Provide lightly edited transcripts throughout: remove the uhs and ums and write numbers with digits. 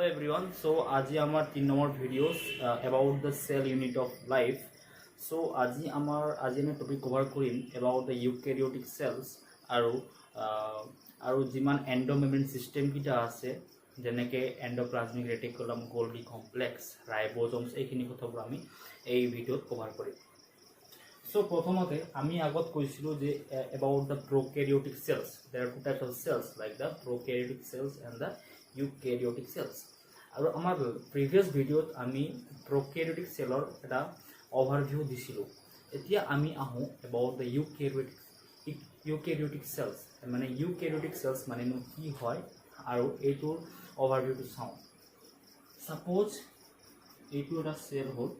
Hello everyone. So আজি আমার 3 নম্বর videos about the cell unit of life. So আজি আমি টপিক কভার কৰিম about the eukaryotic cells আৰু যিমান এন্ডোমেমব্ৰেন সিস্টেম কিটা আছে যেনেকে এন্ডোপ্লাজমিক ৰেটিকুলাম, গোল্গি কমপ্লেক্স, ৰাইবোজমছ এইখিনি কথাবোৰ আমি এই ভিডিওত কভাৰ কৰিম। So প্ৰথমতে আমি আগত কৈছিলো যে about the prokaryotic cells. There are two types of cells like the prokaryotic cells and the eukaryotic cells. আৰু আমাৰ প্ৰিভিয়াস ভিডিওত আমি prokaryotic cellৰ এটা overview দিছিলো। এতিয়া আমি আহো about the eukaryotic cells. মানে eukaryotic cells মানে কি হয় আৰু এইটোৰ overviewটো চাওঁ। সাপোজ এইটো এটা সেল হ'ল,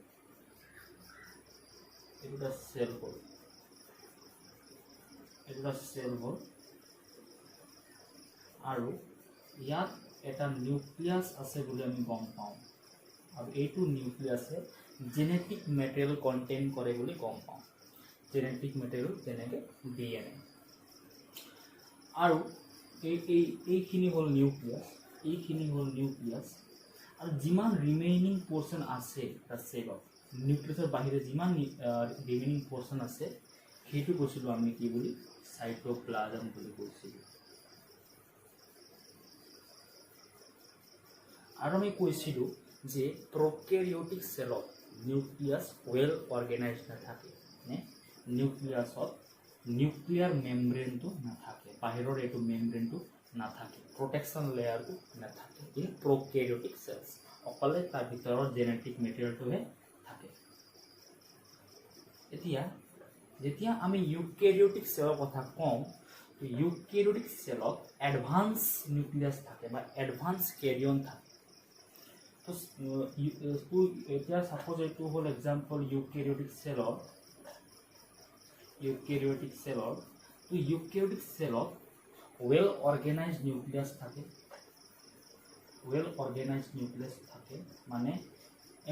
এটা সেল হ'ল আৰু ইয়াত এটা নিউক্লিয়াস আছে বুলি আমি গম পাওঁ আৰু এইটো নিউক্লিয়াসে জেনেটিক মেটেৰিয়েল কন্টেইন কৰে বুলি গম পাওঁ। জেনেটিক মেটেৰিয়েল যেনেকৈ ডিএনএ আৰু এইখিনি হ'ল নিউক্লিয়াস আৰু যিমান ৰিমেইনিং পোৰ্শন আছে তাৰ সেলত নিউক্লিয়াসৰ বাহিৰে যিমান ৰিমেইনিং পোৰ্শন আছে সেইটো কৈছিলোঁ আমি কি বুলি সাইটোপ্লাজম বুলি কৈছিলোঁ। আৰু আমি কৈছিলোঁ যে প্ৰকেৰিয়টিক সেলত নিউক্লিয়াস ওয়েল অৰ্গানাইজড নাথাকে, নিউক্লিয়াসত নিউক্লিয়াৰ মেমব্ৰেনটো নাথাকে, বাহিৰৰ এইটো মেমব্ৰেনটো নাথাকে, প্ৰটেকশ্যন লেয়াৰটো নাথাকে ইন প্ৰকেৰিয়টিক সেলস, অকলে তাৰ ভিতৰত জেনেটিক মেটেৰিয়েলটোহে থাকে। এতিয়া যেতিয়া আমি ইউকেৰিয়টিক সেলৰ কথা কওঁ, তো ইউকেৰিয়টিক সেলত এডভান্স নিউক্লিয়াস থাকে বা এডভান্স কেৰিয়ন থাকে। তো এতিয়া সাপোজ এইটো হ'ল এক্সাম্পল ইউকেৰিয়টিক সেলৰ। তো ইউকেৰিয়টিক সেলত ওয়েল অৰ্গানাইজড নিউক্লিয়াস থাকে, মানে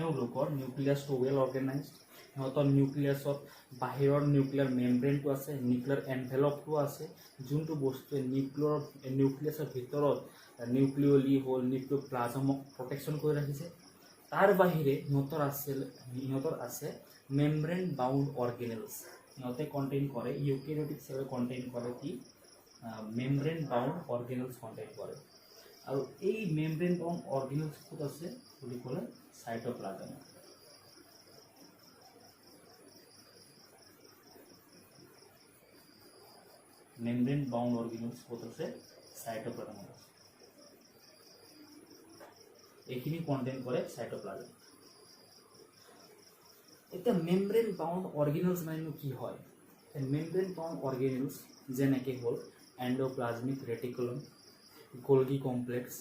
এওঁলোকৰ নিউক্লিয়াসটো ওয়েল অৰ্গানাইজড। সিহঁতৰ নিউক্লিয়াসত বাহিৰৰ নিউক্লিয়াৰ মেমব্ৰেনটো আছে, নিউক্লিয়াৰ এনভেলপটো আছে, যোনটো বস্তুৱে নিউক্লিয়াসৰ ভিতৰত নিউক্লিয়লি হ'ল নিউক্লিওপ্লাজমক প্ৰটেকশ্যন কৰি ৰাখিছে। তাৰ বাহিৰে সিহঁতৰ আছে মেমব্ৰেন বাউণ্ড অৰ্গেনেলছ। সিহঁতে কণ্টেইন কৰে, ইউকেৰিয়টিক সেলে কণ্টেইন কৰে কি মেমব্ৰেন বাউণ্ড অৰ্গেনেলছ কণ্টেইন কৰে। আৰু এই মেমব্ৰেন বাউণ্ড অৰ্গেনেলছ ক'ত আছে বুলি ক'লে সাইটোপ্লাজম। মেমব্ৰেন বাউন্ড অৰ্গানেলস ক'ত আছে সাইটোপ্লাজমত আছে, এইখিনি কন্টেইন কৰে সাইটোপ্লাজম। এটা মেমব্ৰেন বাউন্ড অৰ্গানেলস মানে কি হয়? মেমব্ৰেন বাউন্ড অৰ্গানেলস যেনেকৈ হ'ল এন্ডোপ্লাজমিক ৰেটিকুলাম, গোল্গি কমপ্লেক্স,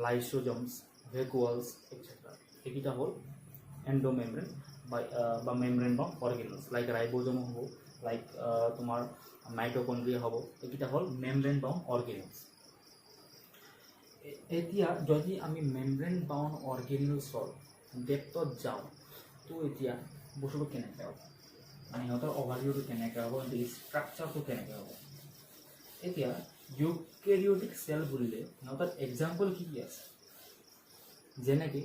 লাইসোজমস, ভেকুয়ালস এটসেট্ৰা, এইকেইটা হ'ল এন্ডোমেমব্ৰেন বা মেমব্ৰেন বাউন্ড অৰ্গানেলস। লাইক ৰাইবোজম হ'ব, লাইক তোমাৰ মাইটোকন্ড্ৰিয়া হ'ব, এইকেইটা হ'ল মেমব্ৰেন বাউন্ড অৰ্গানেলস। এতিয়া যদি আমি মেমব্ৰেন বাউন্ড অৰ্গানেলসৰ ডেপথত যাওঁ, তো এতিয়া বস্তুটো কেনেকৈ হ'ব, মানে সিহঁতৰ অভাৰভিউটো কেনেকৈ হ'ব, ষ্ট্ৰাকচাৰটো কেনেকৈ হ'ব। এতিয়া ইউকেৰিয়টিক সেল বুলিলে সিহঁতৰ এক্সাম্পল কি আছে, যেনেকৈ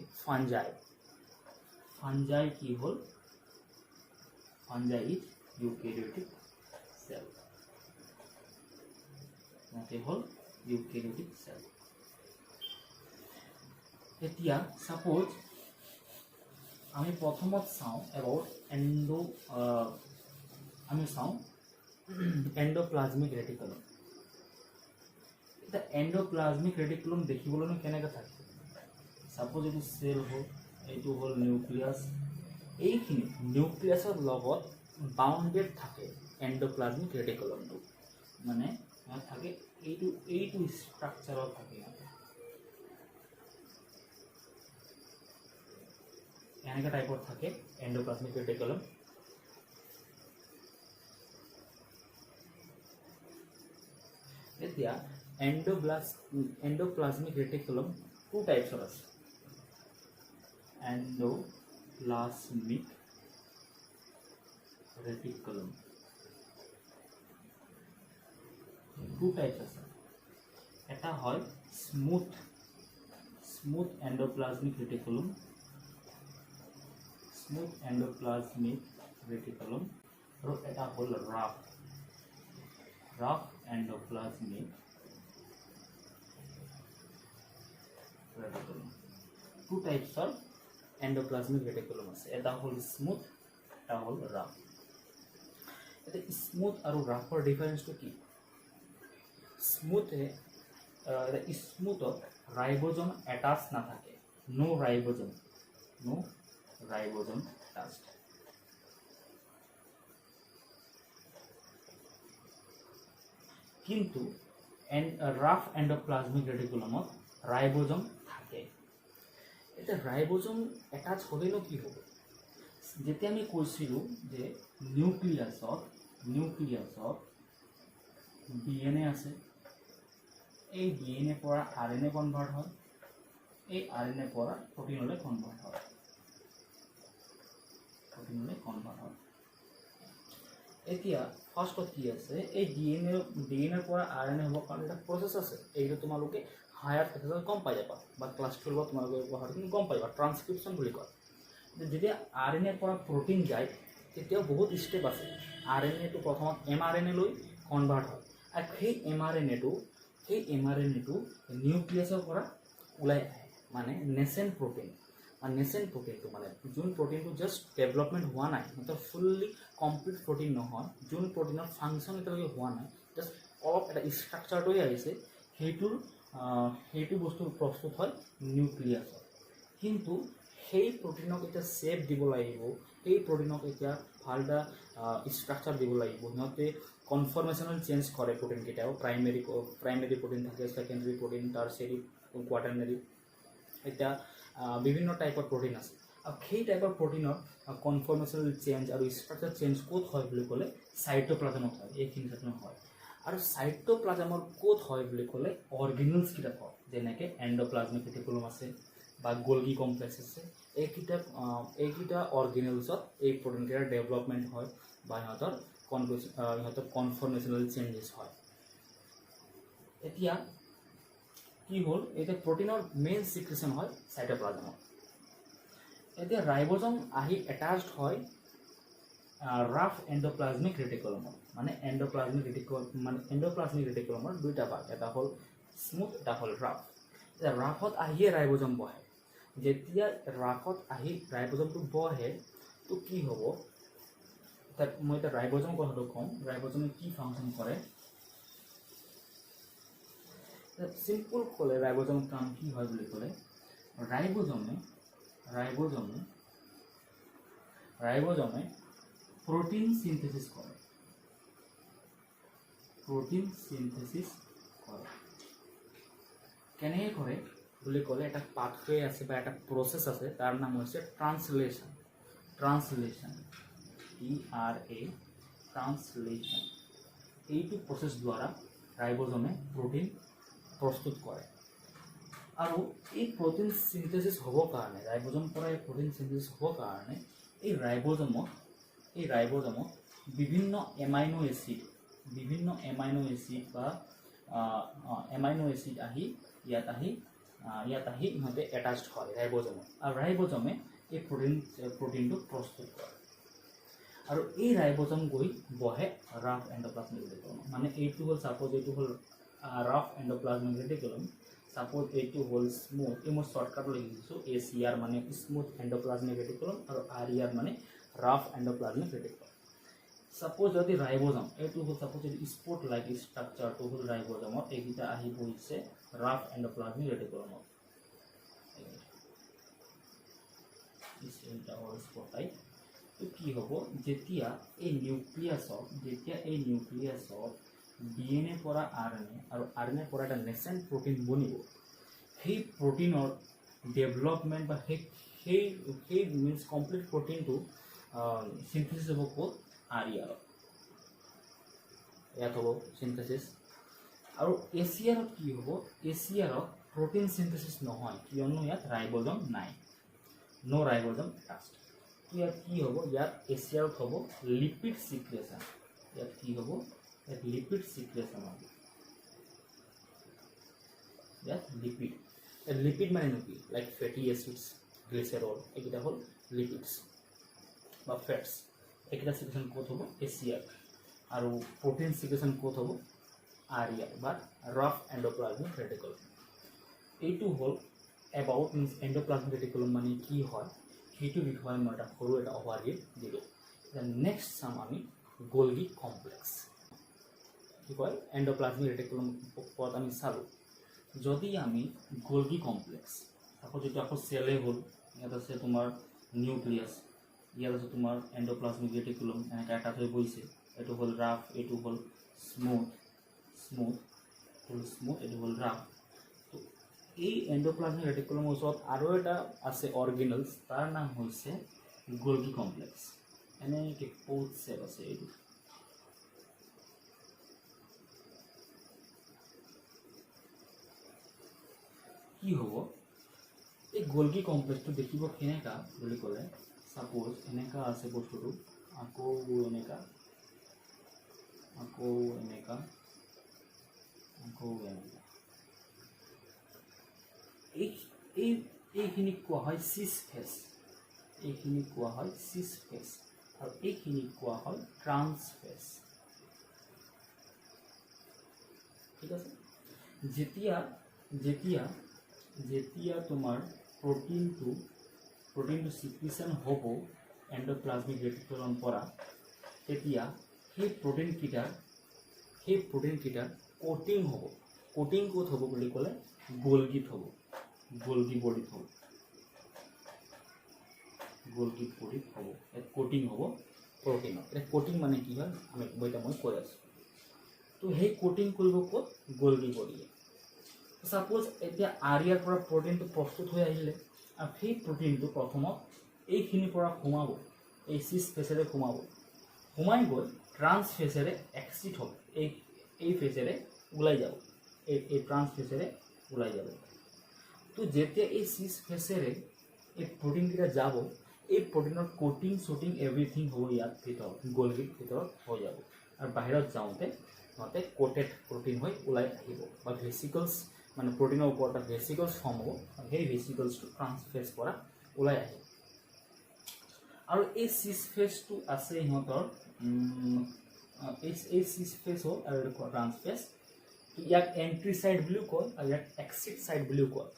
ফাঞ্জাই কি হ'ল, ফাঞ্জাই ইজ ইউকেৰিয়টিক সেল, হ'ল ইউকেৰিয়টিক সেল। এতিয়া সাপোজ আমি প্ৰথমত চাওঁ এবাউট এন্ডোপ্লাজমিক ৰেটিকুলাম। এতিয়া এন্ডোপ্লাজমিক ৰেটিকুলাম দেখিবলৈ কেনেকৈ থাকে? সাপোজ এইটো সেল হ'ল, এইটো হ'ল নিউক্লিয়াস, এইখিনি নিউক্লিয়াসৰ লগত বাউণ্ডেড থাকে এন্ডোপ্লাজমিক ৰেটিকুলামটো, মানে থাকে এইটো ষ্ট্ৰাকচাৰত থাকে, এনেকুৱা টাইপত থাকে এন্ডোপ্লাজমিক ৰেটিকুলাম। এতিয়া এন্ডোপ্লাজমিক ৰেটিকুলাম টু টাইপছৰ আছে। এন্ডোপ্লাজমিক ৰেটিকুলাম টু টাইপছ আছে, এটা হয় smooth smooth endoplasmic reticulum, smooth endoplasmic reticulum, আৰু এটা হ'ল ৰাফ এন্ডোপ্লাজমিক ৰেটিকুলাম। টু টাইপছৰ এন্ডোপ্লাজমিক ৰেটিকুলাম আছে, এটা হ'ল স্মুথ, এটা হ'ল ৰাফ। এতিয়া স্মুথ আৰু ৰাফৰ ডিফাৰেন্সটো কি? স্মুথে স্মুথত ৰাইবোজম এটাচ নাথাকে, নো ৰাইবোজম এটাচড। কিন্তু ৰাফ এন্ডোপ্লাজমিক ৰেটিকুলামত ৰাইবোজম থাকে। এতিয়া ৰাইবোজম এটাচ হ'লেনো কি হ'ব? যেতিয়া আমি কৈছিলোঁ যে নিউক্লিয়াছত DNA আছে, এই DNA পৰা RNA কনভাৰ্ট হয়, এই RNA পৰা প্ৰটিনলৈ কনভাৰ্ট হয়। এতিয়া ফাৰ্ষ্টত কি আছে, এই DNA পৰা RNA হ'বৰ কাৰণে এটা প্ৰচেছ আছে, এইটো তোমালোকে হায়াৰ ক্লাছত গম পাই যাবা, বা ক্লাছ 12ত তোমালোকে পঢ়াটো গম পাইবা, ট্ৰান্সক্ৰিপশ্যন বুলি কয়। যেতিয়া RNA পৰা প্ৰটিন যায় তেতিয়াও বহুত ষ্টেপ আছে। RNAটো প্ৰথমত mRNA লৈ কনভাৰ্ট হয়, আৰু সেই mRNAটো নিউক্লিয়াছৰ পৰা ওলাই আহে, মানে নেচেণ্ট প্ৰটিন। আৰু নেচেণ্ট প্ৰটিনটো মানে যোন প্ৰটিনটো জাষ্ট ডেভেলপমেণ্ট হোৱা নাই, মানে ফুল্লি কমপ্লিট প্ৰটিন নহয়, যোন প্ৰটিনৰ ফাংচন এতিয়ালৈকে হোৱা নাই, জাষ্ট অলপ এটা ষ্ট্ৰাকচাৰটোৱে আহিছে, সেইটো বস্তু প্ৰস্তুত হয় নিউক্লিয়াছত। কিন্তু সেই প্ৰটিনক এতিয়া শ্বেপ দিব লাগিব, সেই প্ৰটিনক এতিয়া ভাল এটা ষ্ট্ৰাকচাৰ দিব লাগিব। সিহঁতে কনফৰ্মেশ্যনেল চেঞ্জ কৰে প্ৰটিনকেইটাও, প্ৰাইমেৰী প্ৰটিন থাকে, ছেকেণ্ডেৰী প্ৰটিন, টাৰ্চিয়াৰী, কোৱাটাৰ্নাৰী, এতিয়া বিভিন্ন টাইপৰ প্ৰটিন আছে। আৰু সেই টাইপৰ প্ৰটিনৰ কনফৰ্মেশ্যনেল চেঞ্জ আৰু ষ্ট্ৰাকচাৰ চেঞ্জ ক'ত হয় বুলি ক'লে চাইটোপ্লাজমত হয়, এইখিনি হয়। আৰু চাইটোপ্লাজমৰ ক'ত হয় বুলি ক'লে অৰ্গেনেলছকেইটাত হয়, যেনেকৈ এণ্ডোপ্লাজমিক ৰেটিকুলাম আছে বা গল্গি কমপ্লেক্স আছে। এইকেইটা অৰ্গেনেলছত এই প্ৰটিনকেইটাৰ ডেভেলপমেণ্ট হয় বা সিহঁতৰ কনফৰ্মেশ্যনেল চেঞ্জেছ হয়। এতিয়া কি হ'ল, এতিয়া প্ৰটিনৰ মেইন চিক্ৰেশ্যন হয় চাইটোপ্লাজমত। এতিয়া ৰাইবোজম আহি এটাচড হয় ৰাফ এণ্ডোপ্লাজমিক ৰেটিকুলামত, মানে এণ্ডোপ্লাজমিক ৰেটিকুলামৰ দুইটা ভাগ, এটা হ'ল স্মুথ, এটা হ'ল ৰাফ। এতিয়া ৰাফত আহিয়ে ৰাইবোজম বহে। যেতিয়া ৰাফত আহি ৰাইবোজমটো বহে তো কি হ'ব, তাত মই এতিয়া ৰাইবোজমৰ কথাটো কওঁ, ৰাইবোজমে কি ফাংচন কৰে। চিম্পল ক'লে ৰাইবোজমৰ কাম কি হয় বুলি ক'লে, ৰাইবোজমে প্ৰটিন চিন্থেচিছ কৰে। কেনেকৈ কৰে বুলি ক'লে, এটা পাথৱে আছে বা এটা প্ৰচেছ আছে, তাৰ নাম হৈছে ট্ৰান্সলেশ্যন। ট্ৰান্সলেশ্যন, এইটো প্ৰচেছ দ্বাৰা ৰাইবোজমে প্ৰটিন প্ৰস্তুত কৰে। আৰু এই প্ৰটিন চিন্থেচিছ হ'বৰ কাৰণে, ৰাইবোজম পৰা এই প্ৰটিন চিন্থেচিছ হ'বৰ কাৰণে এই ৰাইবোজমত বিভিন্ন এমাইনো এচিড বা এমাইনো এচিড আহি ইয়াত আহি ইহঁতে এটাচড হয় ৰাইবোজমত, আৰু ৰাইবোজমে এই প্ৰটিনটো প্ৰস্তুত কৰে। আৰু এই ৰাইবোজম গৈ বহে ৰাফ এণ্ডোপ্লাজমিক ৰেটিকুলামত। মানে এইটো হ'ল, ছাপ'জ এইটো হ'ল ৰাফ এণ্ডোপ্লাজমিক ৰেটিকুলাম, ছাপ'জ এইটো হ'ল স্মুথ, এই মই শ্বৰ্টকাট লিখি দিছোঁ, ACR মানে স্মুথ এণ্ডোপ্লাজমিক ৰেটিকুলাম আৰু RER মানে ৰাফ এণ্ডোপ্লাজমিক ৰেটিকুলাম। ছাপ'জ যদি ৰাইবোজম, এইটো হ'ল ছাপ'জ এইটো স্পট লাইক ষ্ট্ৰাকচাৰটো হ'ল ৰাইবোজমত, এইকেইটা আহি বহিছে ৰাফ এণ্ডোপ্লাজমিক ৰেটিকুলামত। তো কি হ'ব, যেতিয়া এই নিউক্লিয়াছত DNA পৰা RNA আৰু RNA পৰা এটা নেচেণ্ট প্ৰটিন বনিব, সেই প্ৰটিনৰ ডেভেলপমেণ্ট বা সেই মিনছ কমপ্লিট প্ৰটিনটো চিন্থেচিছ হ'ব ক'ত, RER, ইয়াত হ'ব চিন্থেচিছ। আৰু ACRত কি হ'ব, ACRত প্ৰটিন চিন্থেচিছ নহয়, কিয়নো ইয়াত ৰাইবোজম নাই, নো ৰাইবোজম এটাচড। ইয়াত কি হ'ব, ইয়াত ACRত হ'ব লিপিড চিক্ৰেশ্যন। ইয়াত কি হ'ব, ইয়াত লিপিড চিক্ৰেশ্যন হ'ব, ইয়াত লিপিড। লিপিড মানে কি লাইক ফেটি এচিডছ গ্লিচাৰল এইকেইটা হ'ল লিপিডছ বা ফেটছ এইকেইটা সিকুৱেশ্যন ক'ত হ'ব এচিয়াত আৰু প্ৰটিন সিকুৱেশ্যন ক'ত হ'ব আৰিয়া বা ৰাফ এণ্ডোপ্লাজমিক ৰেটিকুলাম এইটো হ'ল এবাউট মিনছ এণ্ডোপ্লাজমিক ৰেটিকুলাম মানে কি হয় সেইটো বিষয়ে মই এটা সৰু এটা অভাৰভিউ দিলোঁ নেক্সট চাম আমি গোলগি কমপ্লেক্স কি কয় এণ্ডোপ্লাজমিক ৰেটিকুলাম ওপৰত আমি চালোঁ যদি আমি গোলগি কমপ্লেক্স আকৌ যেটো আকৌ সেলে হ'ল ইয়াত আছে তোমাৰ নিউক্লিয়াছ ইয়াত আছে তোমাৰ এণ্ডোপ্লাজমিক ৰেটিকুলাম এনেকৈ এটা হৈ গৈছে এইটো হ'ল ৰাফ এইটো হ'ল স্মুথ এইটো হ'ল ৰাফ তো এই এণ্ডোপ্লাজমিক ৰেটিকুলামৰ ওচৰত আৰু এটা আছে অৰ্গেনেলছ তাৰ নাম হৈছে গোলগি কমপ্লেক্স এনেকৈ বহুত চেল আছে এইটো কি হ'ব এই গোলগি কমপ্লেক্সটো দেখিব কেনেকা বুলি ক'লে সাপোজ এনেকা আছে বস্তুটো আকৌ এনেকা এইখিনিক কোৱা হয় সিস ফেজ এইখিনিক কোৱা হয় সিস ফেজ আৰু এইখিনিক কোৱা হয় ট্ৰান্স ফেজ ঠিক আছে যেতিয়া তোমাৰ প্ৰটিনটো সিকুৱেশ্যন হ'ব এণ্ডোপ্লাজমিক ৰেটিকুলাম পৰা তেতিয়া সেই প্ৰটিনকেইটাৰ কোটিং হ'ব কোটিং ক'ত হ'ব বুলি ক'লে গোলগিত হ'ব গোলগি বডিত হ'ব কোটিং হ'ব প্ৰটিনত এতিয়া কোটিং মানে কি হয় মই কৈ আছোঁ তো সেই কোটিং কৰিব ক'ত গোলগি বডিয়ে সাপোজ এতিয়া আৰিয়াৰ পৰা প্ৰটিনটো প্ৰস্তুত হৈ আহিলে আৰু সেই প্ৰটিনটো প্ৰথমত এইখিনিৰ পৰা সোমাব এই সিস ফেজেৰে সোমাই গৈ ট্ৰান্স ফেজেৰে এক্সিট হ'ব এই ফেজেৰে ওলাই যাব এই ট্ৰান্স ফেজেৰে ওলাই যাব তো যেতিয়া এই সিস ফেজেৰে এই প্ৰটিনকেইটা যাব এই প্ৰটিনৰ কোটিং শুটিং এভৰিথিং হ'ব ইয়াত ভিতৰত গোলগিৰ ভিতৰত হৈ যাব আৰু বাহিৰত যাওঁতে সিহঁতে কোটেড প্ৰটিন হৈ ওলাই আহিব বা ভেচিকলছ মানে প্ৰটিনৰ ওপৰত এটা ভেচিকলছ ফৰ্ম হ'ব সেই ভেচিকলছটো ট্ৰান্স ফেজ পৰা ওলাই আহিব আৰু এই সিস ফেজটো আছে সিহঁতৰ এই সিস ফেজ হ'ল আৰু ট্ৰান্স ফেজ ইয়াক এন্ট্ৰি সাইড বুলিও কয় আৰু ইয়াক এক্সিট সাইড বুলিও কয়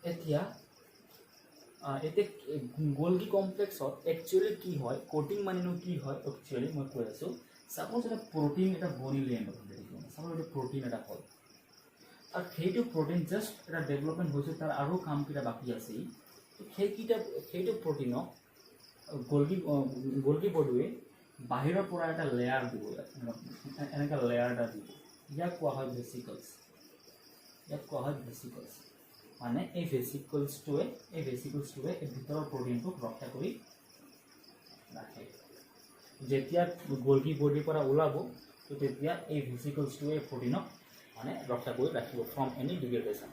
এতিয়া গোলগি কমপ্লেক্সত একচুৱেলি কি হয় কোটিং মানেনো কি হয় একচুৱেলি মই কৈ আছোঁ সাপোজ এটা প্ৰটিন এটা বনিলে সাপোজ এটা প্ৰটিন এটা হ'ল আৰু সেইটো প্ৰটিন জাষ্ট এটা ডেভেলপমেণ্ট হৈছে তাৰ আৰু কামকেইটা বাকী আছে সেইটো প্ৰটিনক গোলগি বডিয়ে বাহিৰৰ পৰা এটা লেয়াৰ দিব এনেকুৱা লেয়াৰ এটা দিব ইয়াক কোৱা হয় ভেচিকলছ মানে এই ভেচিকলছটোৱে এই ভিতৰৰ প্ৰটিনটোক ৰক্ষা কৰি ৰাখে যেতিয়া গোলগি বডিৰ পৰা ওলাব তো তেতিয়া এই ভেচিকলছটোৱে প্ৰটিনক মানে ৰক্ষা কৰি ৰাখিব ফ্ৰম এনি ডিগ্ৰেডেশ্যন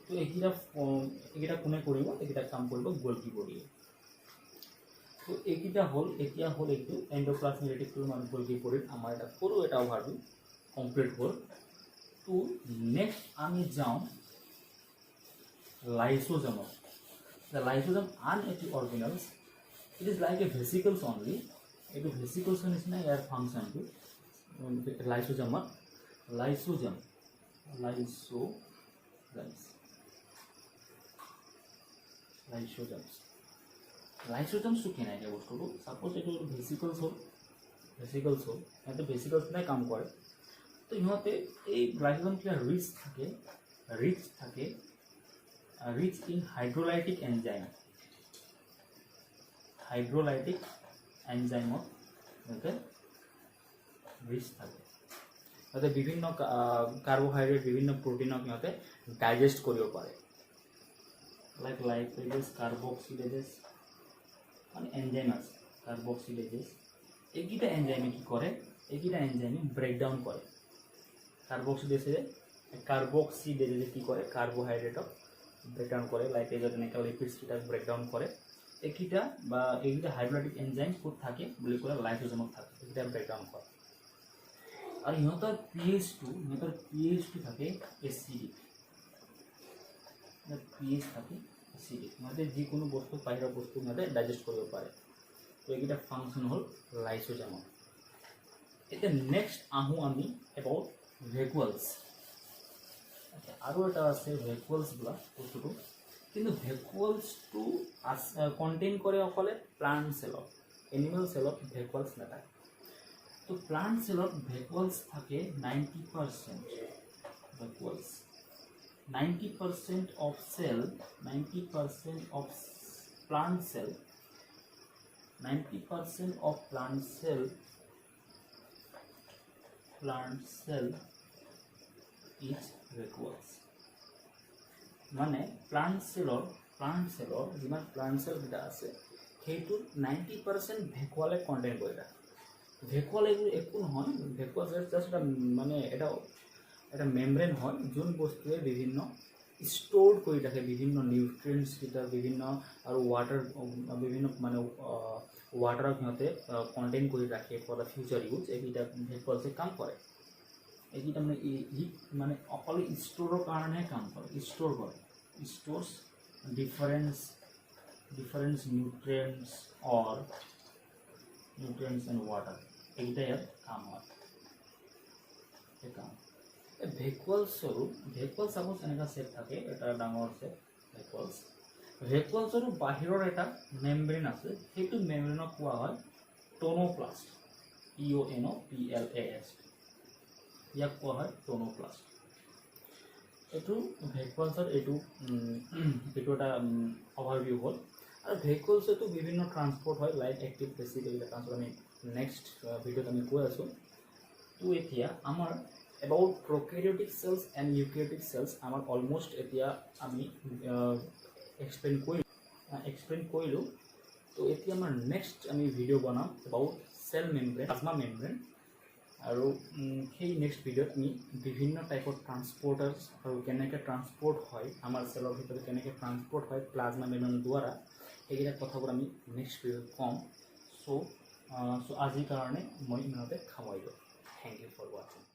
তো এইকেইটা কোনে কৰিব এইকেইটা কাম কৰিব গোলগি বডিয়ে তো এইকেইটা হ'ল এতিয়া হ'ল এইটো এণ্ডোপ্লাজমিক ৰেটিকুলাম আৰু গোলগি বডিৰ আমাৰ এটা সৰু এটা অভাৰভিউ কমপ্লিট হ'ল তো নেক্সট আমি যাওঁ লাইসোজমত the lysosome and its organelles it is like a vesicles only it is vesicles is na air function to lysosomes to কেনে এটা বস্তুটো সাপোজ এটা ভেসিকলস হল এটা ভেসিকলস নাই কাম করে তো ইহঁতে এই লাইসোজোম কি রিচ থাকে rich in hydrolytic enzyme okay rich থাকে তাতে বিভিন্ন কার্বোহাইড্রেট বিভিন্ন প্রোটিনক ইহঁতে ডাইজেস্ট কৰিব পাৰে লাইক লাইপেজেস কাৰ্বক্সিলেজেস মানে এনজাইম আছে কাৰ্বক্সিলেজেস এইকেইটা এনজাইমে কি কৰে এইকেইটা এনজাইমে ব্ৰেকডাউন কৰে কাৰ্বক্সিলেজে কি কৰে কার্বোহাইড্রেটক ব্রেকডাউন করে লাইপেজত এনেকা লিপিডস কিটা ব্রেকডাউন করে এইকেইটা বা এইকেইটা হাইড্রোলাইটিক এনজাইম ক'ত থাকে বুলি ক'লে লাইসোজোমত থাকে এইকেইটা ব্রেকডাউন কৰে আৰু ইহঁতৰ পিএইচটো থাকে এচিডিক পিএইচ থাকে এচিডিক সিহঁতে যিকোনো বস্তু বাহিৰৰ বস্তু সিহঁতে ডাইজেষ্ট কৰিব পাৰে তো এইকেইটা ফাংচন হ'ল লাইসোজামৰ এতিয়া নেক্সট আহোঁ আমি এবাউট ভেকুৱালছ আৰু এটা আছে ভেকুৱালছ বোলা বস্তুটো কিন্তু ভেকুৱালছটো কণ্টেইন কৰে অকলে প্লাণ্ট চেলত এনিমেল চেলত ভেকুৱালছ নাথাকে তো প্লাণ্ট চেলত ভেকুৱালছ থাকে 90% ভেকুৱালছ 90% of cell 90% of plant cell 90% of plant cell is vacuoles মানে প্লান্ট সেলৰ যিমান প্লান্ট সেল কিটা আছে সেইটো 90% ভেকুৱালে কন্টেইন কৰি ৰাখে ভেকুৱাল এইবোৰ একো নহয় ভেকুৱাল জাস্ট মানে এটা মেমব্ৰেন হয় যোন বস্তুৱে বিভিন্ন ষ্ট'ৰ কৰি ৰাখে বিভিন্ন নিউট্ৰিয়েণ্টছ কিটা বিভিন্ন আৰু বিভিন্ন মানে ৱাটাৰক সিহঁতে কণ্টেইন কৰি ৰাখে ফৰ দ্য ফিউচাৰ ইউজ এইকেইটা ভেকুৱালছে কাম কৰে এইকেইটা মানে অকল ষ্ট'ৰৰ কাৰণেহে কাম কৰে stores difference nutrients and water এইকেইটা ইয়াত কাম হয় এই কাম ভেকুৱালছ চাপ'জ এনেকুৱা ছেট থাকে এটা ডাঙৰ ছেট ভেকুৱালছৰো বাহিৰৰ এটা মেমব্ৰেন আছে সেইটো মেমব্ৰেনক কোৱা হয় ট'নোপ্লাষ্ট TONOPLAST ইয়াক কোৱা হয় ট'নোপ্লাষ্ট এইটো ভেকুৱালছৰ এইটো এটা অভাৰভিউ হ'ল আৰু ভেকুৱালছতো বিভিন্ন ট্ৰান্সপৰ্ট হয় লাইক এক্টিভ পেছিভ এইবিলাক ট্ৰান্সপৰ্ট আমি নেক্সট ভিডিঅ'ত আমি কৈ আছোঁ তো এতিয়া আমাৰ about prokaryotic cells and eukaryotic cells আমাৰ অলমোস্ট এতিয়া আমি এক্সপ্লেইন কৰিলোঁ তো এতিয়া আমাৰ নেক্সট আমি ভিডিঅ' বনাম about cell membrane plasma membrane আৰু সেই নেক্সট ভিডিঅ'ত আমি বিভিন্ন টাইপৰ ট্ৰান্সপৰ্টাৰ্ছ আৰু কেনেকৈ ট্ৰান্সপৰ্ট হয় আমাৰ চেলৰ ভিতৰত কেনেকৈ ট্ৰান্সপৰ্ট হয় প্লাজমা মেমব্ৰেন দ্বাৰা সেইকেইটা কথাবোৰ আমি নেক্সট ভিডিঅ'ত ক'ম চ' আজিৰ কাৰণে মই ইমানতে সামৰিলোঁ থেংক ইউ ফৰ ৱাচিং